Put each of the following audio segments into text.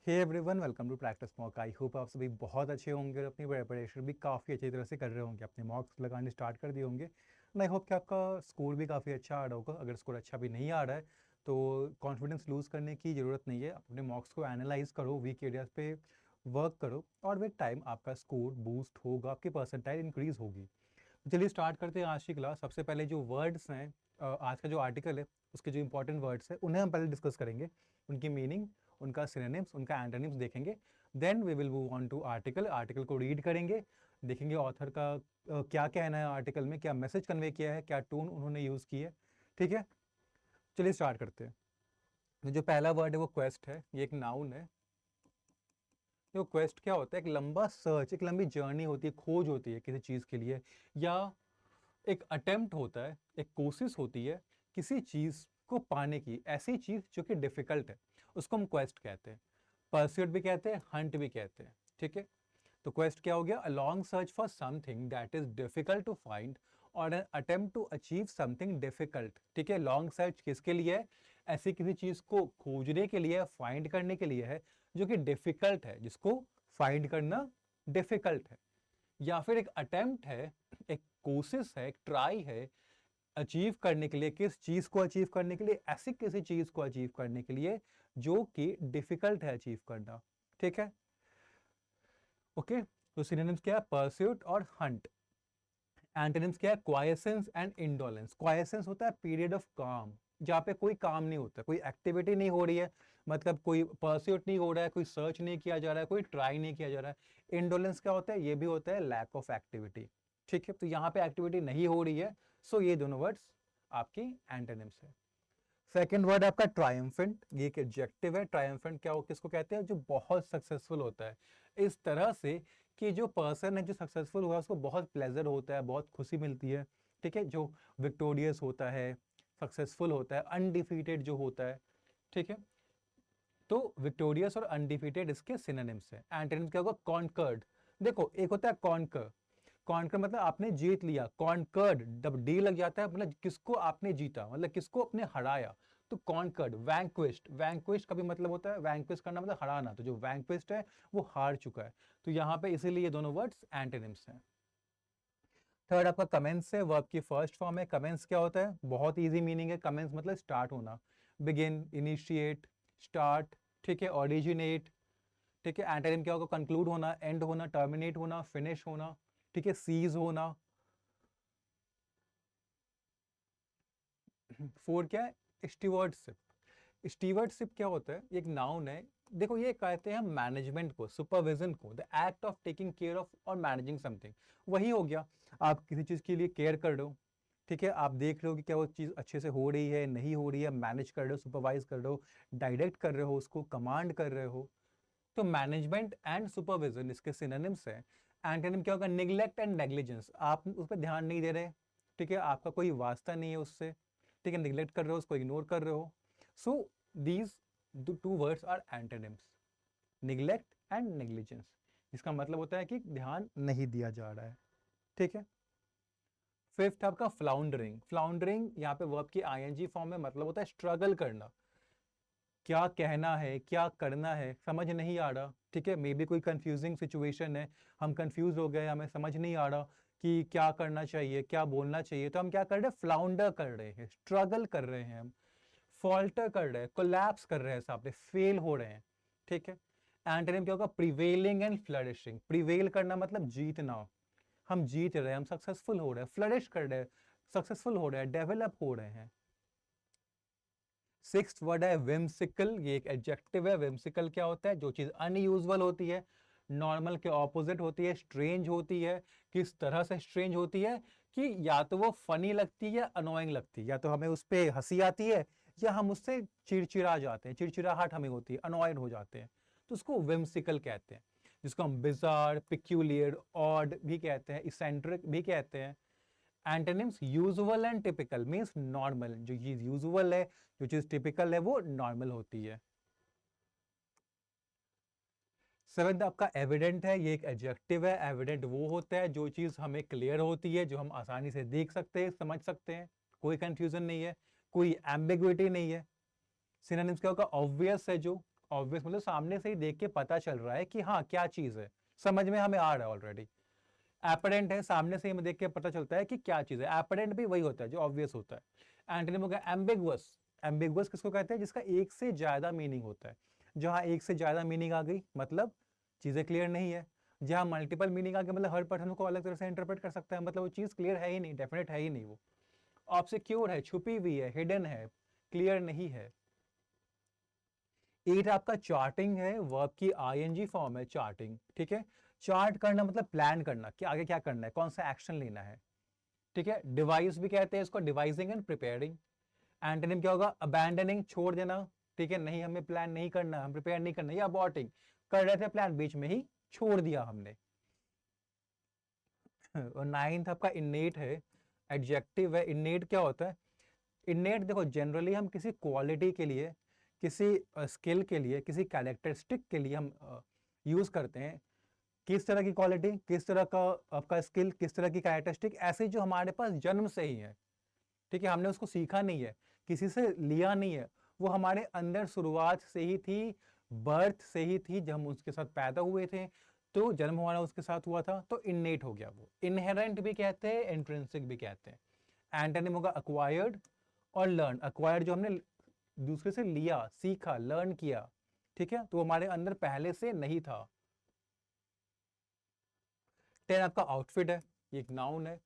Hey everyone, welcome to practice mock. I hope आप सभी बहुत अच्छे होंगे और अपनी प्रिपरेशन भी काफ़ी अच्छी तरह से कर रहे होंगे, अपने मॉक्स लगाने स्टार्ट कर दिए होंगे। एंड आई होप कि आपका स्कोर भी काफ़ी अच्छा आ रहा होगा। अगर स्कोर अच्छा भी नहीं आ रहा है तो कॉन्फिडेंस लूज़ करने की ज़रूरत नहीं है। अपने मॉक्स को एनालाइज करो, वीक एरियाज पे वर्क करो और विद टाइम आपका स्कोर बूस्ट होगा, आपकी परसेंटाइल इंक्रीज़ होगी। चलिए स्टार्ट करते हैं आज की क्लास। सबसे पहले जो वर्ड्स हैं, आज का जो आर्टिकल है उसके जो इंपॉर्टेंट वर्ड्स हैं उन्हें हम पहले डिस्कस करेंगे, उनकी मीनिंग, उनका सिनोनिम्स, उनका एंटोनिम्स देखेंगे। Then we will move on to article. Article को रीड करेंगे, देखेंगे ऑथर का क्या कहना है आर्टिकल में, क्या मैसेज कन्वे किया है, क्या टोन उन्होंने यूज़ की है। ठीक है, चलिए स्टार्ट करते हैं। तो जो पहला वर्ड है वो क्वेस्ट है, ये एक नाउन है। तो क्वेस्ट क्या होता है? एक लंबा सर्च, एक लंबी जर्नी होती है, खोज होती है किसी चीज़ के लिए, या एक अटेम्प्ट होता है, एक कोशिश होती है किसी चीज को पाने की, ऐसी चीज जो कि डिफिकल्ट है, उसको हम क्वेस्ट कहते हैं। परस्यूट भी कहते हैं, हंट भी कहते हैं। ठीक है, तो क्वेस्ट क्या हो गया? A long search for something that is difficult to find or an attempt to achieve something difficult. ठीक है, लॉन्ग सर्च किसके लिए है? ऐसी किसी चीज को खोजने के लिए, फाइंड करने के लिए है जो कि डिफिकल्ट है, जिसको फाइंड करना डिफिकल्ट है। या फिर एक अटेम्प्ट है, एक कोशिश है, एक ट्राई है अचीव करने के लिए। किस चीज को अचीव करने के लिए? ऐसी किसी चीज को अचीव करने के लिए जो कि डिफिकल्ट है अचीव करना। ठीक है, ओके। तो सिनोनिम्स क्या है? परस्यूट और हंट। एंटोनिम्स क्या है? क्वाइसेंस एंड इंडोलेंस। क्वाइसेंस होता है पीरियड ऑफ काम, जहां पे कोई काम नहीं होता, कोई एक्टिविटी नहीं हो रही है, मतलब कोई परस्यूट नहीं हो रहा है, कोई सर्च नहीं किया जा रहा है, कोई ट्राई नहीं किया जा रहा है। इंडोलेंस क्या होता है? ये भी होता है लैक ऑफ एक्टिविटी। ठीक है, तो यहां पे एक्टिविटी नहीं हो रही है, सो ये दोनों वर्ड्स आपकी एंटोनिम्स है। सेकेंड वर्ड आपका ट्रायम्फेंट, ये एक एडजेक्टिव है। ट्रायम्फेंट क्या हो, किसको कहते हैं? जो बहुत सक्सेसफुल होता है, इस तरह से कि जो पर्सन है जो सक्सेसफुल हुआ उसको बहुत प्लेजर होता है, बहुत खुशी मिलती है। ठीक है, जो विक्टोरियस होता है, सक्सेसफुल होता है, अनडिफीटेड जो होता है। ठीक है, तो विक्टोरियस और अनडिफीटेड इसके सिनोनिम्स है। एंटोनिम्स क्या होगा? कॉन्कर्ड। देखो, एक होता है कॉन्कर, कॉन्कर मतलब आपने जीत लिया। कॉन्कर्ड जब डी लग जाता है मतलब किसको आपने जीता, मतलब किसको आपने हराया। तो कॉन्कर्ड। वैंक्विस्ट, वैंक्विस्ट का भी मतलब होता है, वैंक्विस्ट करना मतलब हराना, तो जो वैंक्विस्ट है वो हार चुका है। तो यहां पे इसीलिए ये दोनों वर्ड्स एंटोनिम्स हैं। थर्ड आपका कमेंस है, वर्ब की फर्स्ट फॉर्म है। कमेंस क्या होता है? बहुत इजी मीनिंग है। कमेंस मतलब स्टार्ट होना, बिगिन, इनिशिएट, स्टार्ट। ठीक है, ओरिजिनेट। ठीक है, एंटोनिम क्या होगा? कंक्लूड होना, एंड होना, टर्मिनेट होना, फिनिश होना। ठीक है, सीज होना। फोर क्या है? स्टीवर्डशिप। स्टीवर्डशिप क्या होता है? एक नाउन है। देखो, ये कहते हैं हम मैनेजमेंट को, सुपरविजन को, the act of taking care of और मैनेजिंग समथिंग। वही हो गया, आप किसी चीज के लिए केयर कर रहे हो। ठीक है, आप देख रहे हो कि क्या वो चीज अच्छे से हो रही है, नहीं हो रही है, मैनेज कर रहे हो, सुपरवाइज कर रहे हो, डायरेक्ट कर रहे हो, उसको कमांड कर रहे हो। तो मैनेजमेंट एंड सुपरविजन इसके सिनोनिम्स है। एंटोनिम क्या होगा? Neglect and negligence. आप उस पर ध्यान नहीं दे रहे। ठीक है, आपका कोई वास्ता नहीं है उससे। ठीक है, निग्लेक्ट कर रहे हो, उसको इग्नोर कर रहे हो। So these two words are antonyms, neglect and negligence. इसका मतलब होता है कि ध्यान नहीं दिया जा रहा है। ठीक है, फिफ्थ आपका फ्लाउंडरिंग। फ्लाउंडरिंग यहाँ पे वर्ब की आईएनजी फॉर्म में, मतलब होता है स्ट्रगल करना। क्या कहना है, क्या करना है, समझ नहीं आ रहा। ठीक है, मे बी कोई कंफ्यूजिंग सिचुएशन है, हम कंफ्यूज हो गए, हमें समझ नहीं आ रहा कि क्या करना चाहिए, क्या बोलना चाहिए, तो हम क्या कर रहे हैं? फ्लाउंडर कर रहे हैं, स्ट्रगल कर रहे हैं हम, फॉल्टर कर रहे हैं, कोलैप्स कर रहे हैं, सामने फेल हो रहे हैं। ठीक है, एंटोनिम क्या होगा? Prevailing and flourishing. प्रिवेल करना मतलब जीतना, हम जीत रहे हैं, हम सक्सेसफुल हो रहे हैं, फ्लरिश कर रहे हैं, सक्सेसफुल हो रहे हैं, डेवलप हो रहे हैं। सिक्स्थ वर्ड है विम्सिकल, ये एक एडजेक्टिव है। विम्सिकल क्या होता है? जो चीज अनयूजुअल होती है, नॉर्मल के ऑपोजिट होती है, स्ट्रेंज होती है। किस तरह से स्ट्रेंज होती है? कि या तो वो फनी लगती है, अनोइंग लगती है, या तो हमें उस पर हंसी आती है, या हम उससे चिड़चिड़ा जाते हैं, चिड़चिड़ाहट हमें होती है, अनॉयड हो जाते हैं। तो उसको विम्सिकल कहते हैं, जिसको हम बिजार, पिक्यूलियर, ऑड भी कहते हैं, इसेंट्रिक भी कहते हैं। Antonyms usual and typical means normal. जो चीज यूजुअल है, जो चीज टिपिकल है, वो नॉर्मल होती है। सेवेंथ आपका एविडेंट है, ये एक एडजेक्टिव है। एविडेंट वो होता है जो चीज हमें क्लियर होती है, जो हम आसानी से देख सकते हैं, समझ सकते हैं, कोई कंफ्यूजन नहीं है, कोई एम्बिग्विटी नहीं है। सिनोनिम्स क्या होगा? ऑब्वियस है जो, ऑब्वियस मतलब सामने से ही देख के पता चल रहा है कि हाँ क्या चीज है, समझ में हमें आ रहा है ऑलरेडी। एपरेंट है, सामने से ही हमें देख के पता चलता है कि क्या चीज है। एपरेंट भी वही होता है जो ऑब्वियस होता है। एंटोनिम हो गया एम्बिगुअस। एम्बिगुअस किसको कहते हैं? जिसका एक से ज्यादा मीनिंग होता है। जहां एक से ज्यादा मीनिंग आ गई मतलब चीजें क्लियर नहीं है। जहां मल्टीपल मीनिंग आ गया मतलब हर पर्सन को अलग तरह से इंटरप्रेट कर सकता है, मतलब वो चीज क्लियर है ही नहीं, डेफिनेट है ही नहीं। वो ऑब्सक्योर है, छुपी हुई है, हिडन है, क्लियर नहीं है। 8 आपका चार्टिंग है, वर्ब की आईएनजी फॉर्म है चार्टिंग, ठीक है। चार्ट करना मतलब प्लान करना कि आगे क्या करना है, कौन सा एक्शन लेना है, ठीक है। डिवाइस भी कहते हैं इसको, डिवाइसिंग एंड प्रिपेयरिंग। एंटोनिम क्या होगा? अबैंडनिंग, छोड़ देना, ठीक है। नहीं हमें प्लान नहीं करना, हम प्रिपेयर नहीं करना। या अबॉर्टिंग, कर रहे थे प्लान बीच में ही छोड़ दिया हमने। और 9th आपका इन्नेट है, एडजेक्टिव है। इन्नेट क्या होता है? इन्नेट देखो जनरली हम किसी क्वालिटी के लिए, किसी स्किल के लिए, किसी कैरेक्टरिस्टिक के लिए हम यूज करते हैं। किस तरह की क्वालिटी, किस तरह का आपका स्किल, किस तरह की कैरेक्टरिस्टिक, ऐसे जो हमारे पास जन्म से ही है, ठीक है। हमने उसको सीखा नहीं है, किसी से लिया नहीं है, वो हमारे अंदर शुरुआत से ही थी, बर्थ से ही थी। जब हम उसके साथ पैदा हुए थे तो जन्म हमारा उसके साथ हुआ था, तो इन्नेट हो गया। वो इनहेरेंट भी कहते हैं, इंट्रिंसिक भी कहते हैं। एंटोनिम होगा अक्वायर्ड और लर्न। अक्वायर्ड जो हमने दूसरे से लिया, सीखा, लर्न किया, ठीक है, तो हमारे अंदर पहले से नहीं था। 10 आपका आउटफिट है, ये एक नाउन है।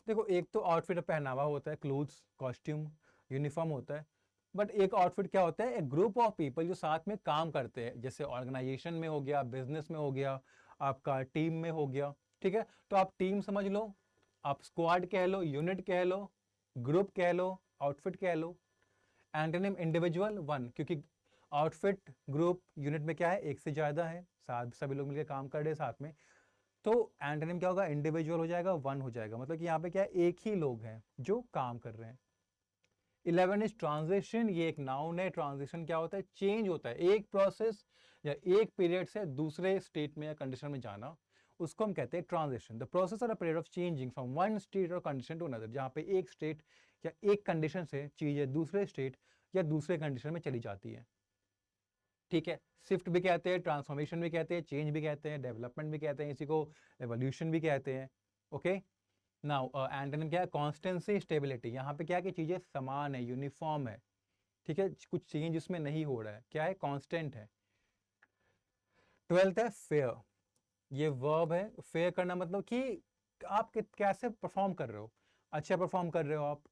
देखो एक तो आउटफिट पहनावा होता है, क्लोथ्स, कॉस्ट्यूम, यूनिफॉर्म होता है। बट एक आउटफिट क्या होता है? एक ग्रुप ऑफ पीपल जो साथ में काम करते हैं, जैसे ऑर्गेनाइजेशन में हो गया, बिजनेस में हो गया, आपका टीम में हो गया, ठीक है। तो आप टीम समझ लो, आप स्क्वाड कह लो, यूनिट कह लो, ग्रुप कह लो, आउटफिट कह लो। एंटोनिम इंडिविजुअल, वन, क्योंकि आउटफिट ग्रुप यूनिट में क्या है? एक से ज्यादा है, साथ सभी लोग मिलकर काम कर रहे हैं साथ में। तो एंटोनिम क्या होगा? इंडिविजुअल हो जाएगा, वन हो जाएगा, मतलब कि यहाँ पे क्या है? एक ही लोग हैं जो काम कर रहे हैं। 11 इज ट्रांजिशन, ये एक नाउन है। ट्रांजिशन क्या होता है? चेंज होता है, एक प्रोसेस या एक पीरियड से दूसरे स्टेट में या कंडीशन में जाना, उसको हम कहते हैं ट्रांजिशन। द प्रोसेस और period of changing from one state और कंडीशन टू अनदर, जहाँ पे एक स्टेट या एक कंडीशन से चीजें दूसरे स्टेट या दूसरे कंडीशन में चली जाती है, ठीक है। शिफ्ट भी कहते हैं, ट्रांसफॉर्मेशन भी कहते हैं, चेंज भी कहते हैं, डेवलपमेंट भी कहते हैं, इसी को एवोल्यूशन भी कहते हैं। ओके, नाउ एंटोनिम क्या है? Constituency, stability. यहाँ पे क्या है कि चीजें समान है, यूनिफॉर्म है, ठीक है, कुछ चेंज इसमें नहीं हो रहा है, क्या है? कांस्टेंट है। 12th है फेयर, ये वर्ब है। फेयर करना मतलब कि आप कैसे परफॉर्म कर रहे हो। अच्छा परफॉर्म कर रहे हो आप,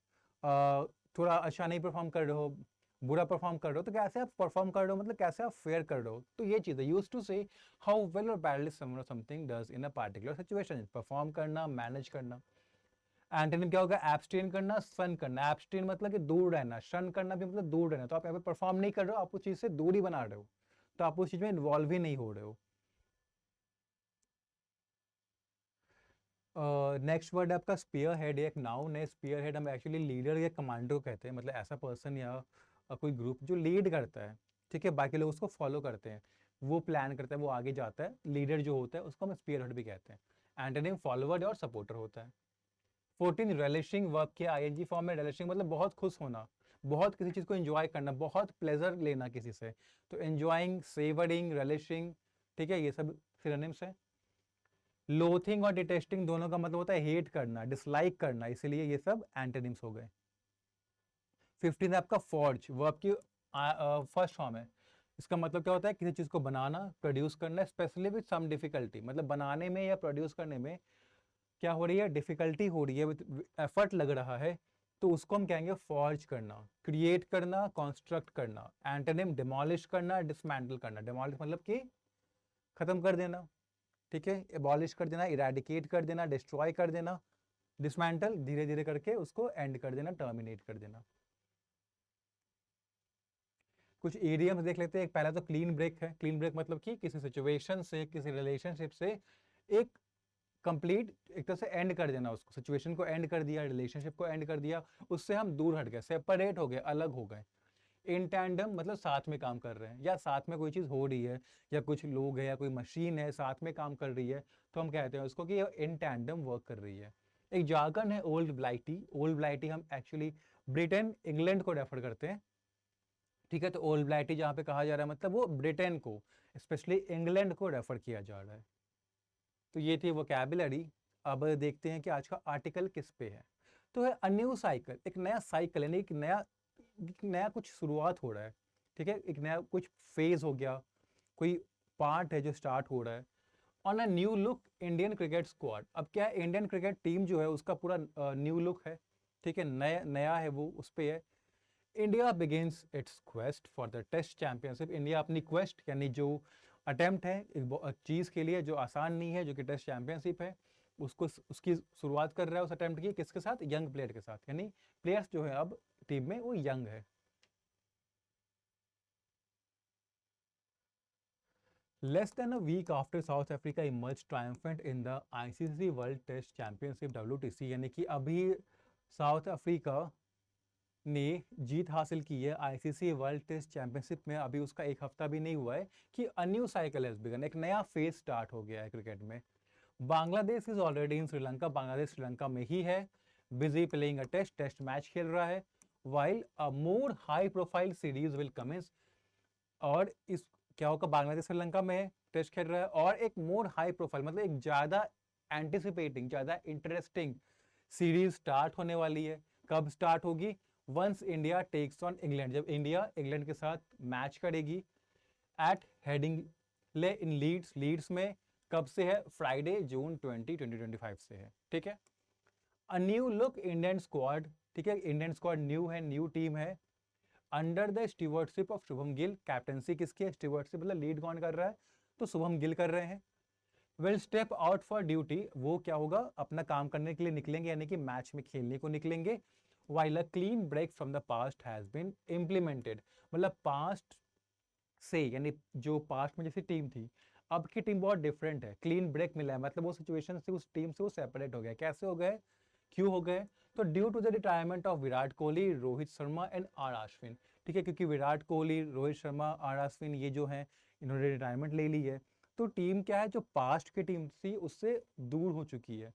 थोड़ा अच्छा नहीं परफॉर्म कर रहे हो, बुरा परफॉर्म कर रहे हो, तो कैसे आप परफॉर्म कर रहे हो, मतलब कैसे आप फेयर कर रहे हो। तो ये चीज़ है, यूज टू से हाउ वेल और badly something does in a particular situation. Perform करना, मैनेज करना। एंटोनिम क्या होगा? एब्सटेन करना, शन करना। एब्सटेन मतलब कि दूर रहना, शन करना भी मतलब दूर रहना। तो आप यहाँ पे परफॉर्म नहीं कर रहे हो, आप उस चीज़ से दूरी बना रहे हो, तो आप उस चीज़ में इन्वॉल्व ही नहीं हो रहे हो। नेक्स्ट वर्ड आपका स्पीयर हेड, एक नाउन है। स्पीयर हेड हम एक्चुअली लीडर या कमांडर को कहते हैं, मतलब ऐसा पर्सन या कोई ग्रुप जो लीड करता है, ठीक है, बाकी लोग उसको फॉलो करते हैं, वो प्लान करता है, वो आगे जाता है। लीडर जो होता है उसको हम स्पीयर हेड भी कहते हैं। एंटोनिम फॉलोवर और सपोर्टर होता है। 14 रिलिशिंग, वर्ब के आईएनजी फॉर्म में। रिलिशिंग मतलब बहुत खुश होना, बहुत किसी चीज़ को एंजॉय करना, बहुत प्लेजर लेना किसी से, तो एंजॉइंग, सेवरिंग, रिलिशिंग, ठीक है, ये सब सिनोनिम्स है। लोथिंग और डिटेस्टिंग दोनों का मतलब होता है हेट करना, डिसलाइक करना, इसीलिए ये सब एंटोनिम्स हो गए। 15 आपका फॉर्ज, वर्ब की फर्स्ट फॉर्म है। इसका मतलब क्या होता है? किसी चीज को बनाना, प्रोड्यूस करना, स्पेशली विद सम डिफिकल्टी, मतलब बनाने में या प्रोड्यूस करने में क्या हो रही है? डिफिकल्टी हो रही है, विद एफर्ट लग रहा है, तो उसको हम कहेंगे फॉर्ज करना। क्रिएट करना, कंस्ट्रक्ट करना। एंटोनिम डिमोलिश करना, डिसमेंटल करना। डिमोलिश मतलब कि खत्म कर देना, ठीक है, एबॉलिश कर देना, इरेडिकेट कर देना, डिस्ट्रॉय कर देना। डिसमेंटल धीरे धीरे करके उसको एंड कर देना, टर्मिनेट कर देना। कुछ इडियम्स देख लेते हैं। एक पहला तो क्लीन ब्रेक है। क्लीन ब्रेक मतलब कि किसी सिचुएशन से, किसी रिलेशनशिप से एक कंप्लीट, एक तरह से एंड कर देना उसको, सिचुएशन को एंड कर दिया, रिलेशनशिप को एंड कर दिया, उससे हम दूर हट गए, सेपरेट हो गए, अलग हो गए। इन टैंडम मतलब साथ में काम कर रहे हैं, या साथ में कोई चीज़ हो रही है, या कुछ लोग हैं या कोई मशीन है साथ में काम कर रही है, तो हम कहते हैं उसको कि ये इन टैंडम वर्क कर रही है। एक जार्गन है ओल्ड ब्लाइटी। ओल्ड ब्लाइटी हम एक्चुअली ब्रिटेन, इंग्लैंड को रेफर करते हैं, ठीक है। तो ओल्ड ब्लैटी जहाँ पे कहा जा रहा है मतलब वो ब्रिटेन को, स्पेशली इंग्लैंड को रेफर किया जा रहा है। तो ये थी वोकैबुलरी। अब देखते हैं कि आज का आर्टिकल किस पे है। तो है अ न्यू साइकिल, एक नया साइकिल यानी एक नया कुछ शुरुआत हो रहा है। ठीक है, एक नया कुछ फेज हो गया, कोई पार्ट है जो स्टार्ट हो रहा है। On a new look Indian cricket squad, अब क्या है, इंडियन क्रिकेट टीम जो है उसका पूरा न्यू लुक है। ठीक है, नया नया है वो, उस पे है। India begins its quest for the test championship, India अपनी क्वेस्ट यानी जो अटेम्प्ट है एक चीज़ के लिए जो आसान नहीं है, जो कि टेस्ट चैंपियनशिप है, उसकी शुरुआत कर रहा है उस अटेम्प्ट की, किसके साथ, यंग प्लेयर के साथ, यानी प्लेयर्स जो है अब टीम में वो यंग है। Less than a week after South Africa emerged triumphant in the ICC World Test Championship WTC, यानी कि अभी साउथ अफ्रीका ने जीत हासिल की है आईसीसी वर्ल्ड टेस्ट चैंपियनशिप में, अभी उसका एक हफ्ता भी नहीं हुआ है कि a new cycle has begun, एक नया फेज स्टार्ट हो गया है क्रिकेट में। Bangladesh is already in Sri Lanka, Bangladesh Sri Lanka में ही है, busy playing a test match खेल रहा है। While a more high profile series will commence, और इस क्या होगा, बांग्लादेश श्रीलंका में है, टेस्ट खेल रहा है, और एक मोर हाई प्रोफाइल मतलब एक ज़्यादा एंटिसिपेटिंग, ज़्यादा इंटरेस्टिंग सीरीज स्टार्ट होने वाली है। कब स्टार्ट होगी, once India takes on England, जब इंडिया इंग्लैंड के साथ मैच करेगी एट हेडिंग ले इन लीड्स में। कब से है, फ्राइडे जून 2025 से है। ठीक है, a new look Indian squad, ठीक है, इंडियन स्क्वाड न्यू है, न्यू टीम है, under the stewardship of Shubham Gill, captaincy किसकी है, स्टीवर्डशिप मतलब लीड कौन कर रहा है, तो शुभम गिल कर रहे हैं। Will step out for duty, वो क्या होगा, अपना काम करने के लिए निकलेंगे, यानी कि मैच में खेलने को निकलेंगे। While a clean break from the past has been implemented, मतलब पास्ट से, यानी जो पास्ट में जैसी टीम थी, अब की टीम बहुत डिफरेंट है, क्लीन ब्रेक मिला है, मतलब वो सिचुएशन से उस टीम से वो सेपरेट हो गया। कैसे हो गए, क्यों हो गए, तो due to the retirement of Virat Kohli, Rohit Sharma and R Ashwin. ठीक है, क्योंकि विराट कोहली, रोहित शर्मा, आर अश्विन ये जो हैं इन्होंने रिटायरमेंट ले ली है, तो टीम क्या है, जो पास्ट की टीम थी उससे दूर हो चुकी है।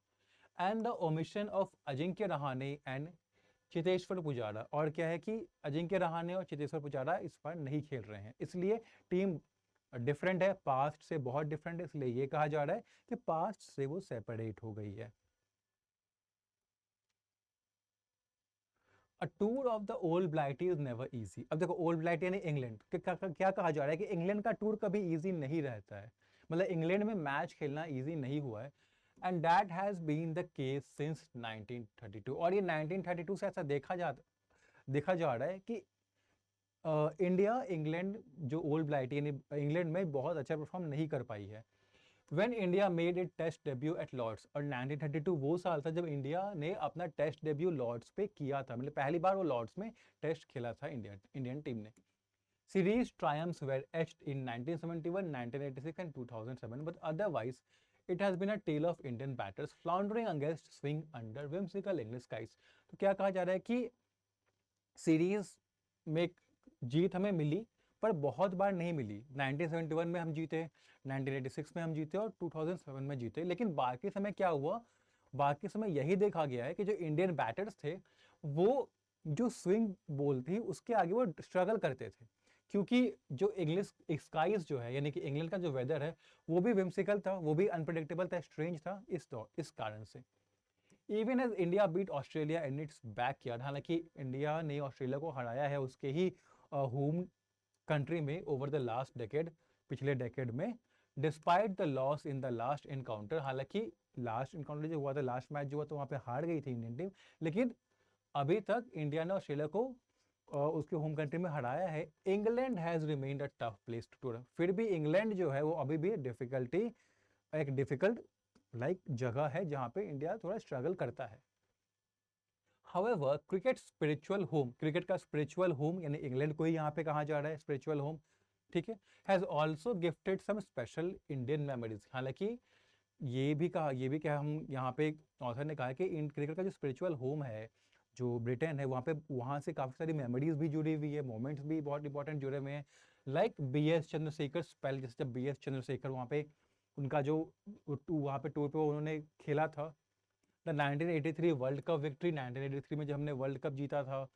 And the omission of Ajinkya Rahane and Cheteshwar Pujara, और क्या है कि अजिंक्य रहाणे और चेतेश्वर पुजारा इस बार नहीं खेल रहे हैं, इसलिए टीम डिफरेंट है, पास्ट से बहुत डिफरेंट है, इसलिए ये कहा जा रहा है कि पास्ट से वो सेपरेट हो गई है। A tour of the old Blighty is never easy, अब देखो ओल्ड ब्लाइटी यानी इंग्लैंड, क्या कहा जा रहा है कि इंग्लैंड का टूर कभी इजी नहीं रहता है, मतलब इंग्लैंड में मैच खेलना इजी नहीं हुआ है। And that has been the case since 1932, और ये 1932 से ऐसा देखा जा रहा है कि इंडिया इंग्लैंड जो ओल्ड ब्लाइटी यानी इंग्लैंड में बहुत अच्छा परफॉर्म नहीं कर पाई है। When India made it test debut at Lord's, और 1932 वो साल था जब इंडिया ने अपना टेस्ट डेब्यू लॉर्ड्स पे किया था, मतलब पहली बार वो लॉर्ड्स में टेस्ट खेला था इंडियन टीम ने। Series triumphs were etched in 1971, 1986 and 2007, but otherwise it has been a tale of Indian batters floundering against swing under whimsical English skies। तो क्या कहा जा रहा है कि सीरीज में जीत हमें मिली, पर बहुत बार नहीं मिली। 1971 में हम जीते, 1986 में हम जीते, और 2007 में जीते, लेकिन बाकी समय क्या हुआ, बाकी समय यही देखा गया है कि जो इंडियन बैटर्स थे वो जो स्विंग बॉल थी उसके आगे वो स्ट्रगल करते थे, क्योंकि जो इंग्लिश स्काइज जो है यानी कि इंग्लैंड का जो वेदर है वो भी विम्सिकल था, वो भी अनप्रडिक्टेबल था, स्ट्रेंज था, इस कारण से। Even as India beat Australia in its backyard, हालांकि इंडिया ने ऑस्ट्रेलिया को हराया है उसके ही होम कंट्री में ओवर द लास्ट डेकेड, पिछले डेकेड में, despite the loss in the last encounter, हालांकि लास्ट इनकाउंटर जो हुआ था, लास्ट मैच जो हुआ तो वहाँ पे हार गई थी इंडियन टीम, लेकिन अभी तक इंडिया ने ऑस्ट्रेलिया को उसके होम कंट्री में हराया है। England has remained a tough place to tour, फिर भी इंग्लैंड जो है वो अभी भी एक डिफिकल्ट जगह है जहाँ पे इंडिया थोड़ा स्ट्रगल करता है। However cricket spiritual home, cricket का स्पिरिचुअल होम यानी इंग्लैंड को ही यहाँ पे कहा जा रहा है स्पिरिचुअल होम, ठीक है, has also gifted some special Indian memories, हालांकि ये भी क्या हम यहाँ पे ऑथर ने कहा है कि इन क्रिकेट का जो स्पिरिचुअल होम है जो ब्रिटेन है, वहाँ से काफ़ी सारी मेमोरीज भी जुड़ी हुई है, मोमेंट्स भी बहुत इंपॉर्टेंट जुड़े हुए हैं, like B S Chandrasekhar spell, जैसे जब बी एस चंद्रशेखर वहाँ पे उनका जो वहाँ पे टूर पे उन्होंने खेला था, द 1983 वर्ल्ड कप विक्ट्री, 1983 में जब हमने वर्ल्ड कप जीता था,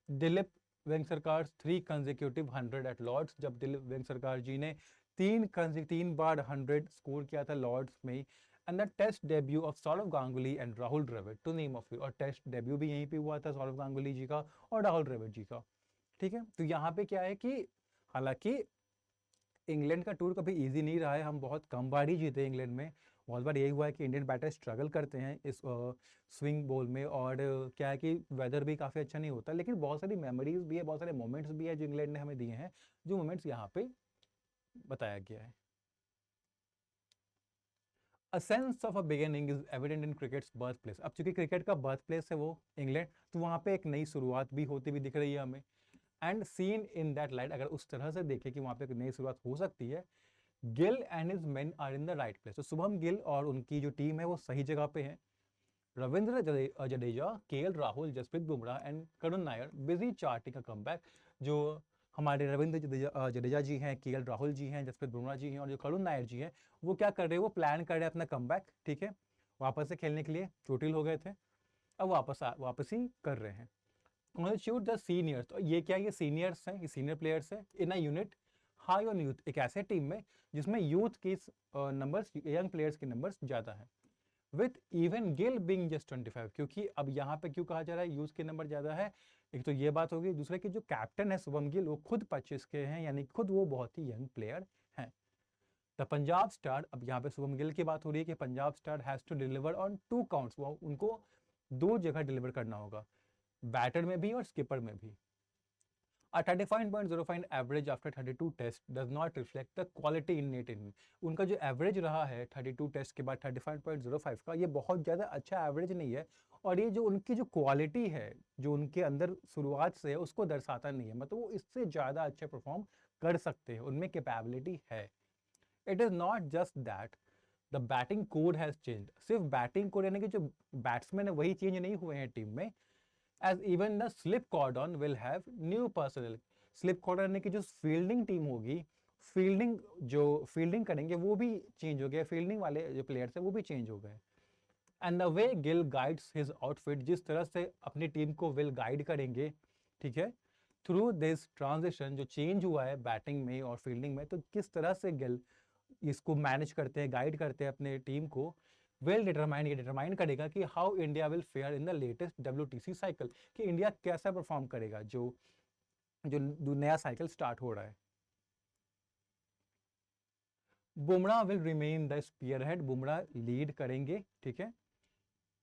दिलीप वेंग सरकार 3 कंसेक्यूटिव 100 एट लॉर्ड्स, जब दिलीप वेंग सरकार जी ने 3 बार 100 स्कोर किया था लॉर्ड्स में। And the test debut of Sourav Ganguly and Rahul Dravid to name of you, और टेस्ट डेब्यू भी यहीं पे हुआ था सौरव गांगुली जी का और राहुल द्रविड़ जी का। ठीक है, तो यहाँ पे क्या है कि हालांकि इंग्लैंड का टूर कभी इजी नहीं रहा है, हम बहुत कम बार ही जीते इंग्लैंड में। बहुत बार यही हुआ है कि इंडियन बैटर स्ट्रगल करते हैं इस स्विंग बॉल में, और क्या है कि वेदर भी काफ़ी अच्छा नहीं होता, लेकिन बहुत सारी मेमोरीज भी है, बहुत सारे मोमेंट्स भी है जो इंग्लैंड ने हमें दिए हैं, जो मोमेंट्स यहाँ पे बताया गया है। A sense of a beginning is evident in cricket's birthplace। अब चूंकि क्रिकेट का बर्थ प्लेस है वो इंग्लैंड, तो वहाँ पे एक नई शुरुआत भी होती हुई दिख रही है हमें। And seen in that light, अगर उस तरह से देखें कि वहाँ पे एक नई शुरुआत हो सकती है, Gill and his men are in the right place. तो शुभम गिल और उनकी जो टीम है वो सही जगह पे है। Ravindra Jadeja, KL Rahul, Jasprit Bumrah and Karun Nair busy charting a comeback. जो हमारे रविंद्र जडेजा जी हैं, केएल राहुल जी हैं, जसप्रीत बुमराह जी हैं और जो करुण नायर जी हैं, वो क्या कर रहे हैं, वो प्लान कर रहे हैं अपना कमबैक। ठीक है, वापस से खेलने के लिए चोटिल हो गए थे, अब वापस ही कर रहे हैं। कॉन्स्टिट्यूट द सीनियर्स, तो ये क्या, ये सीनियर्स हैं, ये सीनियर प्लेयर्स हैं in a unit high on youth, एक ऐसे टीम में जिसमें यूथ की नंबर्स, यंग प्लेयर्स के नंबर्स ज़्यादा हैं। With even Gill being just 25, क्योंकि अब यहाँ पे क्यों कहा जा रहा है यूथ के नंबर ज़्यादा है, एक तो ये बात होगी, दूसरे की जो कैप्टन है शुभम गिल वो खुद 25 के हैं, यानी खुद वो बहुत ही यंग प्लेयर हैं। द पंजाब स्टार, अब यहाँ पे शुभम गिल की बात हो रही है कि Punjab star has to deliver on 2 counts, वो उनको 2 जगह डिलीवर करना होगा, बैटर में भी और स्किपर में भी। A 35.05 average after 32 test does not reflect the quality innate in me. उनका जो एवरेज रहा है 32 टेस्ट के बाद 35.05 का, ये बहुत ज़्यादा अच्छा एवरेज नहीं है, और ये जो उनकी जो क्वालिटी है, जो उनके अंदर शुरुआत से है, उसको दर्शाता नहीं है, मतलब वो इससे ज़्यादा अच्छा परफॉर्म कर सकते हैं, उनमें कैपेबिलिटी है। It is not just that the batting code has change, सिर्फ बैटिंग कोड यानी कि जो बैट्समैन है वही चेंज नहीं हुए हैं टीम में, as even the slip cordon will have new personnel। Slip cordon यानी कि जो फील्डिंग टीम होगी, फील्डिंग जो फील्डिंग करेंगे वो भी चेंज हो गया, फील्डिंग वाले जो प्लेयर्स है वो भी चेंज हो गए। And the way Gill guides his outfit, जिस तरह से अपनी टीम को विल गाइड करेंगे, ठीक है, थ्रू दिस ट्रांजिशन जो चेंज हुआ है बैटिंग में और फील्डिंग में, तो किस तरह से गिल इसको मैनेज करते हैं, गाइड करते हैं अपने टीम को, वेल डिटरमाइन, ये डिटरमाइन करेगा कि how India will fare in the latest WTC cycle, कि इंडिया कैसा परफॉर्म करेगा जो जो नया साइकिल स्टार्ट हो रहा है। Bumrah will remain the spearhead, Bumrah lead करेंगे, ठीक है,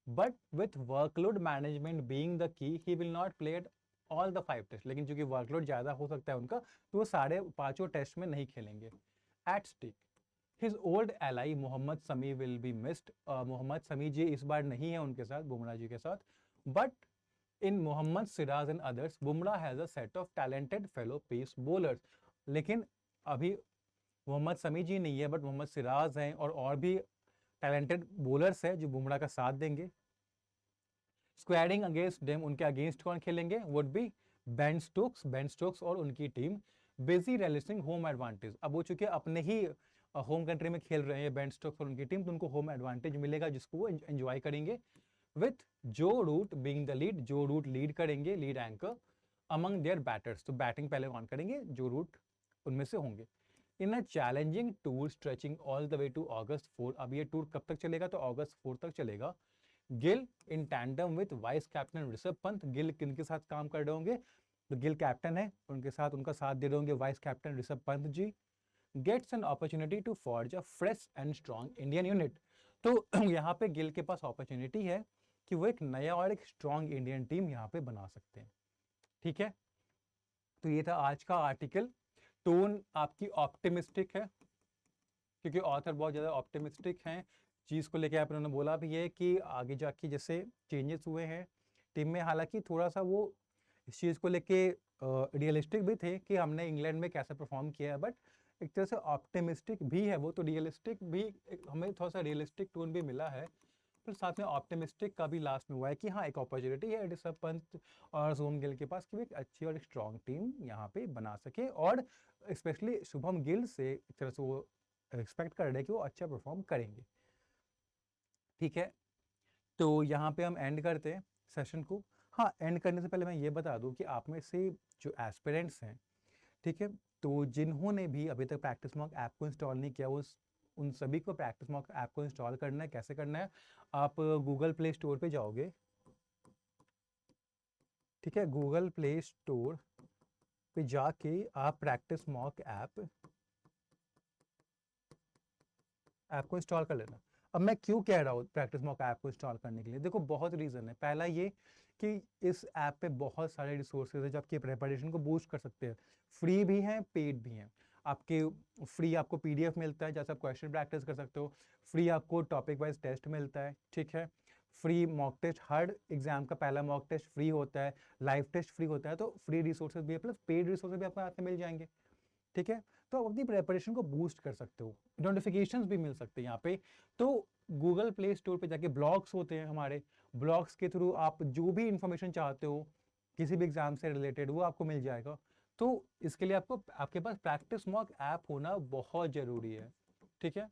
but with workload management being the key, he will not play at all the 5 test, लेकिन चूंकि वर्कलोड ज्यादा हो सकता है उनका, तो वो सारे 5 टेस्ट में नहीं खेलेंगे। At stick his old ally Mohammed Shami will be missed, Mohammed Shami ji इस बार नहीं है उनके साथ, बुमराह जी के साथ, but in Mohammed Siraj and others Bumrah has a set of talented fellow pace bowlers. लेकिन अभी मोहम्मद शमी जी नहीं है, बट मोहम्मद सिराज हैं और भी टैलेंटेड बॉलर्स हैं जो बुमराह का साथ देंगे। स्क्वाडिंग अगेंस्ट डेम, उनके अगेंस्ट कौन खेलेंगे, वुड बी बेन स्टोक्स और उनकी टीम, बिजी रेलिस्टिंग होम एडवांटेज। अब वो चूंकि अपने ही होम कंट्री में खेल रहे हैं बेन स्टोक्स और उनकी टीम, तो उनको होम एडवांटेज मिलेगा जिसको वो एंजॉय करेंगे। With Joe Root being the lead, Joe Root lead करेंगे, lead anchor among their batters, तो बैटिंग पहले कौन करेंगे, जो रूट उनमें से होंगे। In a challenging tour stretching all the way to August 4, अब ये टूर कब तक चलेगा, तो अगस्त 4 तक चलेगा। Gill in tandem with vice captain Rishabh Pant, Gill किनके साथ काम कर रहे होंगे, तो गिल कैप्टन है, उनके साथ उनका साथ दे रहे होंगे vice captain Rishabh Pant ji. Gets an opportunity to forge a fresh and strong Indian unit, तो यहाँ पे गिल के पास अपॉर्चुनिटी है कि वो एक नया और एक स्ट्रॉन्ग इंडियन टीम यहाँ पे बना सकते हैं। ठीक है, तो ये था आज का आर्टिकल। टोन आपकी ऑप्टिमिस्टिक है, क्योंकि ऑथर बहुत ज़्यादा ऑप्टिमिस्टिक हैं चीज़ को लेकर। आप उन्होंने बोला भी है कि आगे जाके जैसे चेंजेस हुए हैं टीम में, हालांकि थोड़ा सा वो इस चीज़ को लेके रियलिस्टिक भी थे कि हमने इंग्लैंड में कैसे परफॉर्म किया है, बट एक तरह से ऑप्टिमिस्टिक भी है वो, तो रियलिस्टिक भी हमें थोड़ा सा रियलिस्टिक टोन भी मिला है, फिर साथ में ऑप्टिमिस्टिक का भी लास्ट में हुआ है कि हाँ एक अपॉर्चुनिटी है ऋषभ पंत और शुभम गिल के पास कि वो एक अच्छी और एक स्ट्रॉन्ग टीम यहाँ पे बना सके, और स्पेशली शुभम गिल से एक तरह से वो एक्सपेक्ट कर रहे हैं कि वो अच्छा परफॉर्म करेंगे। ठीक है, तो यहाँ पे हम एंड करते हैं सेशन को। हाँ, एंड करने से पहले मैं ये बता दूं कि आप में से जो एस्पिरेंट्स हैं, ठीक है, तो जिन्होंने भी अभी तक प्रैक्टिस मॉक ऐप को इंस्टॉल नहीं किया, उन सभी को प्रैक्टिस मॉक ऐप को इंस्टॉल करना है। कैसे करना है? आप गूगल प्ले स्टोर पे जाओगे, ठीक है, गूगल प्ले स्टोर पे जाके आप प्रैक्टिस मॉक ऐप को इंस्टॉल कर लेना। अब मैं क्यों कह रहा हूँ प्रैक्टिस मॉक ऐप को इंस्टॉल करने के लिए? देखो बहुत रीज़न है। पहला ये कि इस ऐप पे बहुत सारे रिसोर्सेज हैं जो आपकी प्रिपरेशन को बूस्ट कर सकते हैं। फ्री भी हैं, पेड भी हैं। आपके फ्री आपको पीडीएफ मिलता है जैसे आप क्वेश्चन प्रैक्टिस कर सकते हो। फ्री आपको टॉपिक वाइज टेस्ट मिलता है, ठीक है। फ्री मॉक टेस्ट, हर एग्जाम का पहला मॉक टेस्ट फ्री होता है, लाइव टेस्ट फ्री होता है। तो फ्री रिसोर्सेज भी है, प्लस पेड रिसोर्सेज भी आपको हाथ में मिल जाएंगे, ठीक है। तो आप अपनी प्रिपरेशन को बूस्ट कर सकते हो, नोटिफिकेशंस भी मिल सकते हैं यहाँ पे। तो गूगल प्ले स्टोर पे जाके ब्लॉग्स होते हैं हमारे, ब्लॉग्स के थ्रू आप जो भी इंफॉर्मेशन चाहते हो किसी भी एग्जाम से रिलेटेड वो आपको मिल जाएगा। तो इसके लिए आपको आपके पास प्रैक्टिस मॉक ऐप होना बहुत ज़रूरी है, ठीक है।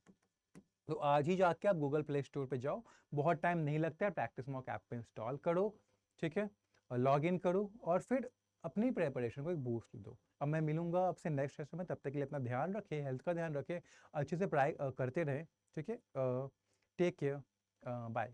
तो आज ही जाके आप गूगल प्ले स्टोर पे जाओ, बहुत टाइम नहीं लगता है, प्रैक्टिस मॉक ऐप पे इंस्टॉल करो, ठीक है, और लॉग इन करो और फिर अपनी प्रिपरेशन को एक बूस्ट दो। अब मैं मिलूंगा आपसे नेक्स्ट सेशन में, तब तक के लिए अपना ध्यान रखें, हेल्थ का ध्यान रखें, अच्छे से पढ़ाई करते रहें, ठीक है। Take care, bye.